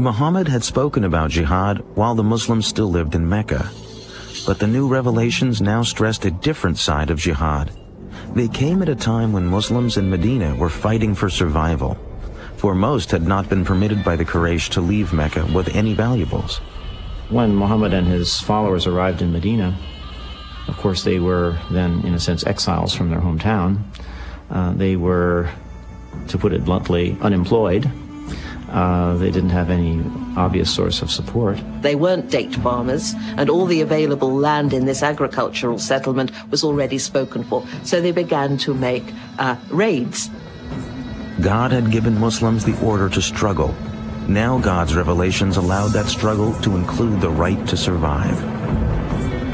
Muhammad had spoken about jihad while the Muslims still lived in Mecca. But the new revelations now stressed a different side of jihad. They came at a time when Muslims in Medina were fighting for survival, for most had not been permitted by the Quraysh to leave Mecca with any valuables. When Muhammad and his followers arrived in Medina, of course they were then, in a sense, exiles from their hometown. They were, to put it bluntly, unemployed. They didn't have any obvious source of support. They weren't date farmers, and all the available land in this agricultural settlement was already spoken for. So they began to make raids. God had given Muslims the order to struggle. Now God's revelations allowed that struggle to include the right to survive.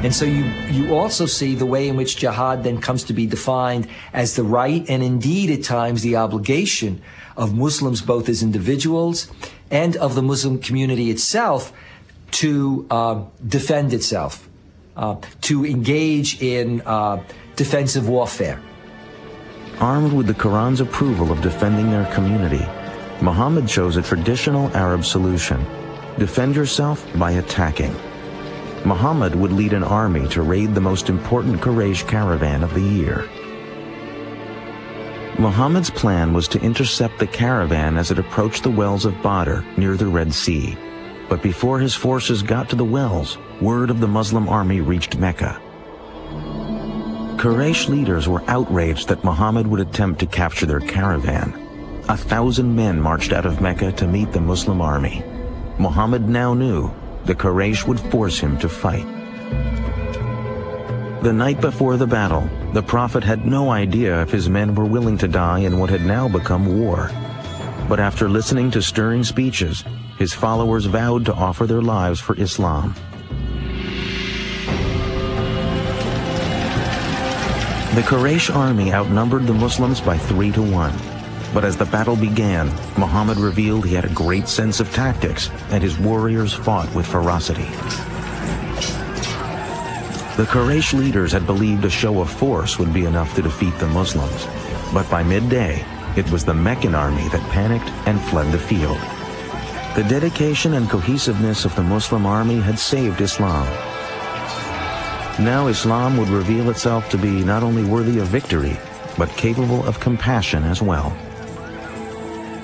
And so you also see the way in which jihad then comes to be defined as the right, and indeed at times the obligation of Muslims, both as individuals and of the Muslim community itself, to defend itself, to engage in defensive warfare. Armed with the Quran's approval of defending their community, Muhammad chose a traditional Arab solution: defend yourself by attacking. Muhammad would lead an army to raid the most important Quraysh caravan of the year. Muhammad's plan was to intercept the caravan as it approached the wells of Badr near the Red Sea. But before his forces got to the wells, word of the Muslim army reached Mecca. Quraysh leaders were outraged that Muhammad would attempt to capture their caravan. 1,000 men marched out of Mecca to meet the Muslim army. Muhammad now knew the Quraysh would force him to fight. The night before the battle, the Prophet had no idea if his men were willing to die in what had now become war. But after listening to stirring speeches, his followers vowed to offer their lives for Islam. The Quraysh army outnumbered the Muslims by 3 to 1. But as the battle began, Muhammad revealed he had a great sense of tactics, and his warriors fought with ferocity. The Quraysh leaders had believed a show of force would be enough to defeat the Muslims. But by midday, it was the Meccan army that panicked and fled the field. The dedication and cohesiveness of the Muslim army had saved Islam. Now Islam would reveal itself to be not only worthy of victory, but capable of compassion as well.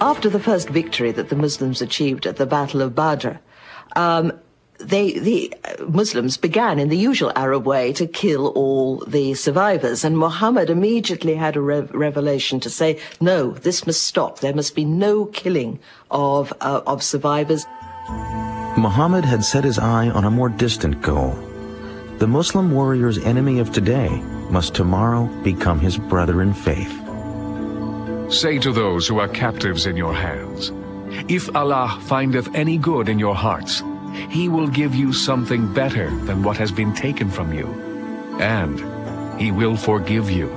After the first victory that the Muslims achieved at the Battle of Badr, the Muslims began in the usual Arab way to kill all the survivors, and Muhammad immediately had a revelation to say, no, this must stop. There must be no killing of survivors. Muhammad had set his eye on a more distant goal. The Muslim warrior's enemy of today must tomorrow become his brother in faith. Say to those who are captives in your hands, if Allah findeth any good in your hearts, He will give you something better than what has been taken from you, and He will forgive you.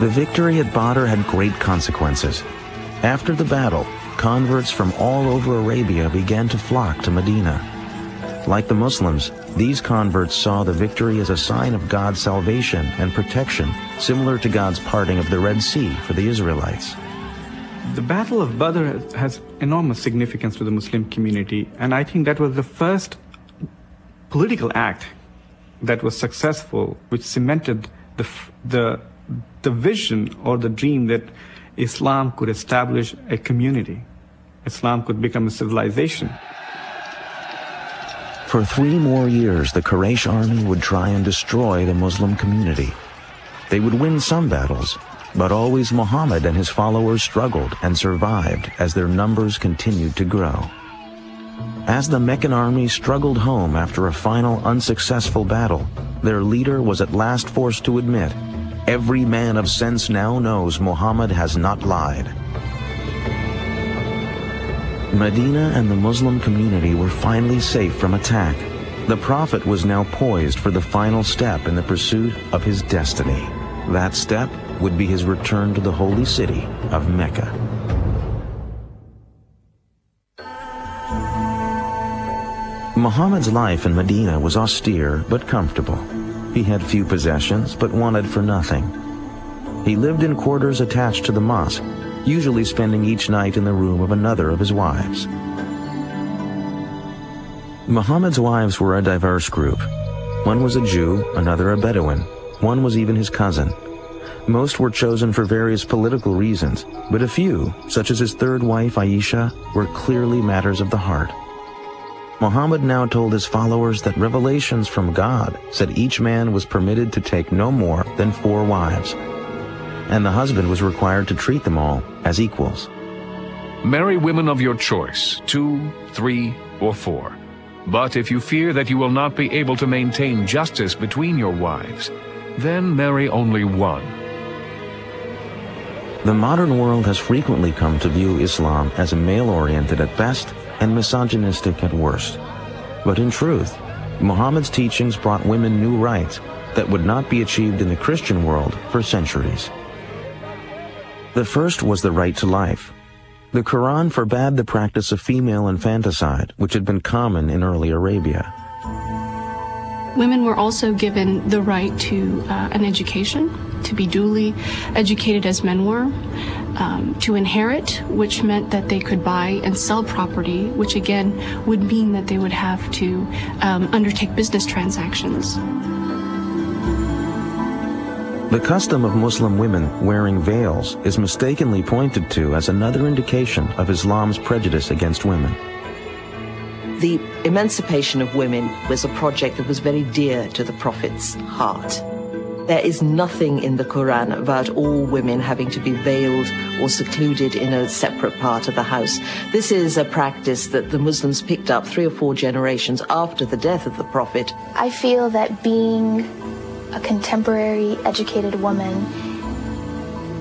The victory at Badr had great consequences. After the battle, converts from all over Arabia began to flock to Medina. Like the Muslims, these converts saw the victory as a sign of God's salvation and protection, similar to God's parting of the Red Sea for the Israelites. The Battle of Badr has enormous significance to the Muslim community, and I think that was the first political act that was successful, which cemented the vision or the dream that Islam could establish a community. Islam could become a civilization. For 3 more years, the Quraysh army would try and destroy the Muslim community. They would win some battles, but always Muhammad and his followers struggled and survived as their numbers continued to grow. As the Meccan army struggled home after a final unsuccessful battle, their leader was at last forced to admit, every man of sense now knows Muhammad has not lied. Medina and the Muslim community were finally safe from attack. The Prophet was now poised for the final step in the pursuit of his destiny. That step would be his return to the holy city of Mecca. Muhammad's life in Medina was austere but comfortable. He had few possessions but wanted for nothing. He lived in quarters attached to the mosque, usually spending each night in the room of another of his wives. Muhammad's wives were a diverse group. One was a Jew, another a Bedouin. One was even his cousin. Most were chosen for various political reasons, but a few, such as his third wife Aisha, were clearly matters of the heart. Muhammad now told his followers that revelations from God said each man was permitted to take no more than 4 wives, and the husband was required to treat them all as equals. Marry women of your choice, 2, 3, or 4. But if you fear that you will not be able to maintain justice between your wives, then marry only one. The modern world has frequently come to view Islam as male-oriented at best and misogynistic at worst. But in truth, Muhammad's teachings brought women new rights that would not be achieved in the Christian world for centuries. The first was the right to life. The Quran forbade the practice of female infanticide, which had been common in early Arabia. Women were also given the right to an education, to be duly educated as men were, to inherit, which meant that they could buy and sell property, which again would mean that they would have to undertake business transactions. The custom of Muslim women wearing veils is mistakenly pointed to as another indication of Islam's prejudice against women. The emancipation of women was a project that was very dear to the Prophet's heart. There is nothing in the Quran about all women having to be veiled or secluded in a separate part of the house. This is a practice that the Muslims picked up 3 or 4 generations after the death of the Prophet. I feel that being a contemporary educated woman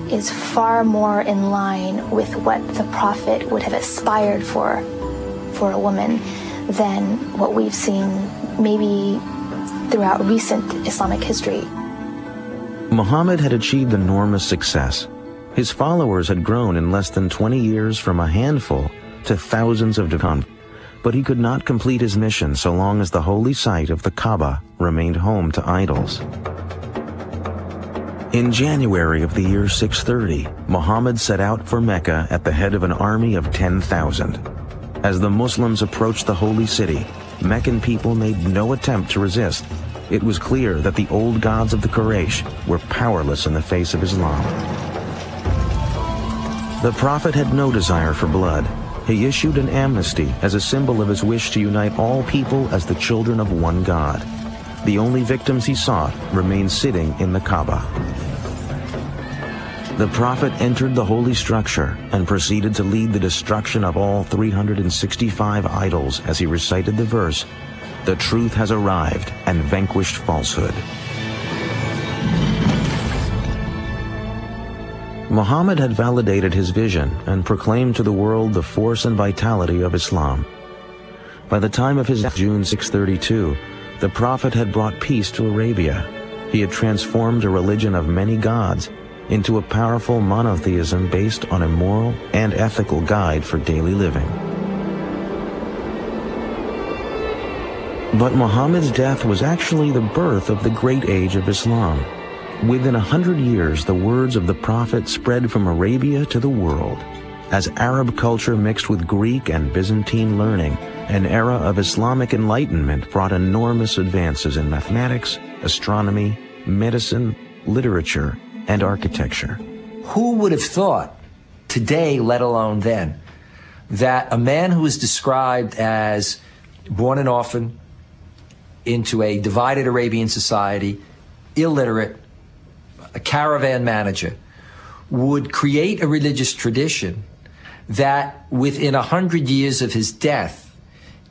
is far more in line with what the Prophet would have aspired for a woman than what we've seen maybe throughout recent Islamic history. Muhammad had achieved enormous success. His followers had grown in less than 20 years from a handful to thousands of converts. But he could not complete his mission so long as the holy site of the Kaaba remained home to idols. In January of the year 630, Muhammad set out for Mecca at the head of an army of 10,000. As the Muslims approached the holy city, Meccan people made no attempt to resist. It was clear that the old gods of the Quraysh were powerless in the face of Islam. The Prophet had no desire for blood. He issued an amnesty as a symbol of his wish to unite all people as the children of one God. The only victims he sought remained sitting in the Kaaba. The Prophet entered the holy structure and proceeded to lead the destruction of all 365 idols as he recited the verse, "The truth has arrived and vanquished falsehood." Muhammad had validated his vision and proclaimed to the world the force and vitality of Islam. By the time of his death, June 632, the Prophet had brought peace to Arabia. He had transformed a religion of many gods into a powerful monotheism based on a moral and ethical guide for daily living. But Muhammad's death was actually the birth of the great age of Islam. Within 100 years, the words of the Prophet spread from Arabia to the world. As Arab culture mixed with Greek and Byzantine learning, an era of Islamic enlightenment brought enormous advances in mathematics, astronomy, medicine, literature, and architecture. Who would have thought today, let alone then, that a man who is described as born an orphan into a divided Arabian society, illiterate, a caravan manager, would create a religious tradition that within 100 years of his death,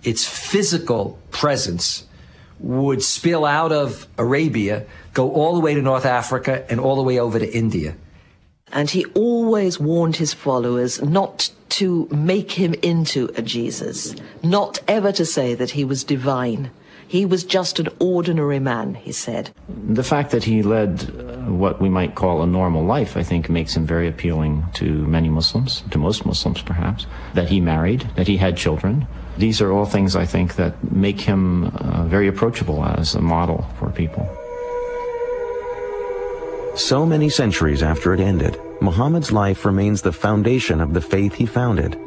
its physical presence would spill out of Arabia, go all the way to North Africa and all the way over to India. And he always warned his followers not to make him into a Jesus, not ever to say that he was divine. He was just an ordinary man, he said. The fact that he led what we might call a normal life, I think, makes him very appealing to many Muslims, to most Muslims perhaps. That he married, that he had children. These are all things, I think, that make him very approachable as a model for people. So many centuries after it ended, Muhammad's life remains the foundation of the faith he founded.